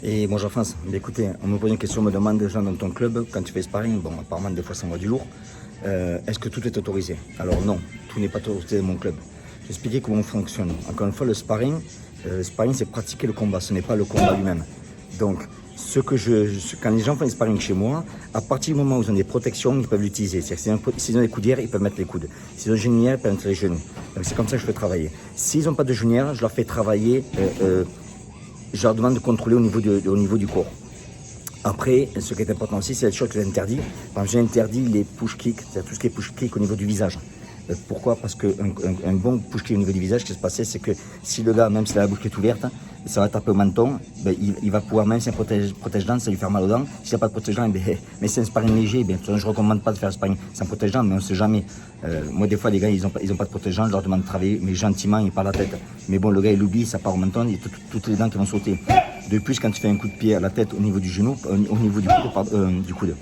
Et bonjour France, écoutez, on me pose une question, on me demande des gens dans ton club, quand tu fais sparring, bon apparemment des fois ça va du lourd, est-ce que tout est autorisé? Alors non, tout n'est pas autorisé dans mon club. Je vais expliquer comment on fonctionne. Encore une fois, le sparring c'est pratiquer le combat, ce n'est pas le combat lui-même. Donc, quand les gens font du sparring chez moi, à partir du moment où ils ont des protections, ils peuvent l'utiliser. C'est-à-dire s'ils ont des coudières, ils peuvent mettre les coudes. S'ils ont des genouillères, ils peuvent mettre les genoux. Donc c'est comme ça que je fais travailler. S'ils n'ont pas de genouillères, je leur fais travailler, je leur demande de contrôler au niveau du corps. Après, ce qui est important aussi, c'est la chose que j'interdis. Par exemple, j'interdis les push kicks, c'est-à-dire tout ce qui est push kick au niveau du visage. Pourquoi? Parce qu'un bon push kick au niveau du visage, ce qui se passait, c'est que si le gars, même si la bouche est ouverte, ça va taper au menton, ben, il va pouvoir, même si un protège-dents, ça va lui faire mal aux dents. S'il n'y a pas de protège-dents, ben, mais c'est un sparring léger, bien, je ne recommande pas de faire un sparring sans protège-dents, mais on ne sait jamais. Moi, des fois, les gars, ils n'ont pas de protège-dents, je leur demande de travailler, mais gentiment et pas la tête. Mais bon, le gars, il oublie, ça part au menton, il y a toutes les dents qui vont sauter. De plus, quand tu fais un coup de pied à la tête au niveau du genou, au niveau du coude.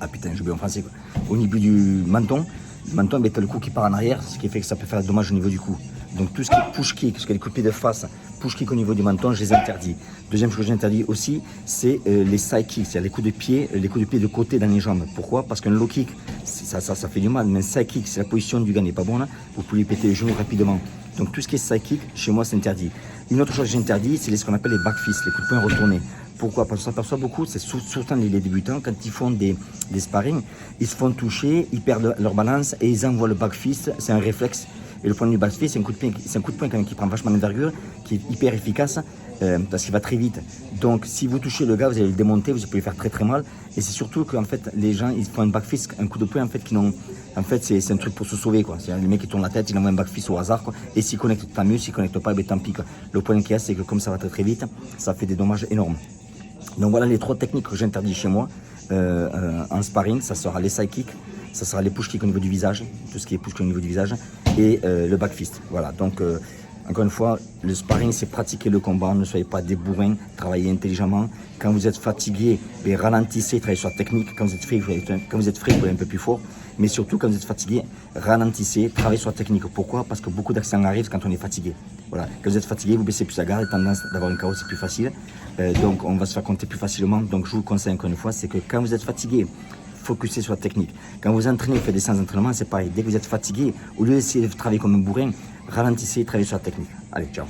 Ah putain, j'ai oublié en français quoi. Au niveau du menton, ben, tu as le cou qui part en arrière, ce qui fait que ça peut faire dommage au niveau du cou. Donc tout ce qui est push kick, ce qui est les coups de pied de face, push kick au niveau du menton, je les interdis. Deuxième chose que j'interdis aussi, c'est les side kicks, c'est-à-dire les coups de pied de côté dans les jambes. Pourquoi? Parce qu'un low kick, ça fait du mal, mais un side kick, si la position du gars n'est pas bonne, vous pouvez lui péter les genoux rapidement. Donc tout ce qui est side kick, chez moi, c'est interdit. Une autre chose que j'interdis, c'est ce qu'on appelle les back fists, les coups de poing retournés. Pourquoi? Parce qu'on s'aperçoit beaucoup, c'est surtout les débutants, quand ils font des sparring, ils se font toucher, ils perdent leur balance et ils envoient le back fist, c'est un réflexe. Et le point du back fist, c'est un coup de poing quand même qui prend vachement d'envergure, qui est hyper efficace, parce qu'il va très vite. Donc si vous touchez le gars, vous allez le démonter, vous pouvez lui faire très très mal. Et c'est surtout qu'en fait, les gens, ils font un back fist, un coup de poing en fait, c'est un truc pour se sauver, quoi. C'est le mec qui tourne la tête, il envoie un back fist au hasard, quoi. Et s'il connecte, tant mieux, s'il connecte pas, ben, tant pis, quoi. Le point qu'il y a, c'est que comme ça va très très vite, ça fait des dommages énormes. Donc voilà les trois techniques que j'interdis chez moi en sparring. Ça sera les side kicks, ça sera les push kicks au niveau du visage, tout ce qui est push kick au niveau du visage, et le back fist. Voilà, donc encore une fois, le sparring c'est pratiquer le combat, ne soyez pas des bourrins, travaillez intelligemment. Quand vous êtes fatigué, ralentissez, travaillez sur la technique. Quand vous êtes frais, vous pouvez aller un peu plus fort. Mais surtout, quand vous êtes fatigué, ralentissez, travaillez sur la technique. Pourquoi? Parce que beaucoup d'accidents arrivent quand on est fatigué. Voilà. Quand vous êtes fatigué, vous baissez plus la garde, tendance d'avoir une carrosse, c'est plus facile. Donc on va se faire compter plus facilement. Donc je vous conseille encore une fois, c'est que quand vous êtes fatigué, focussez sur la technique. Quand vous entraînez, faites des séances d'entraînement, c'est pareil. Dès que vous êtes fatigué, au lieu d'essayer de travailler comme un bourrin, ralentissez, travaillez sur la technique. Allez, ciao.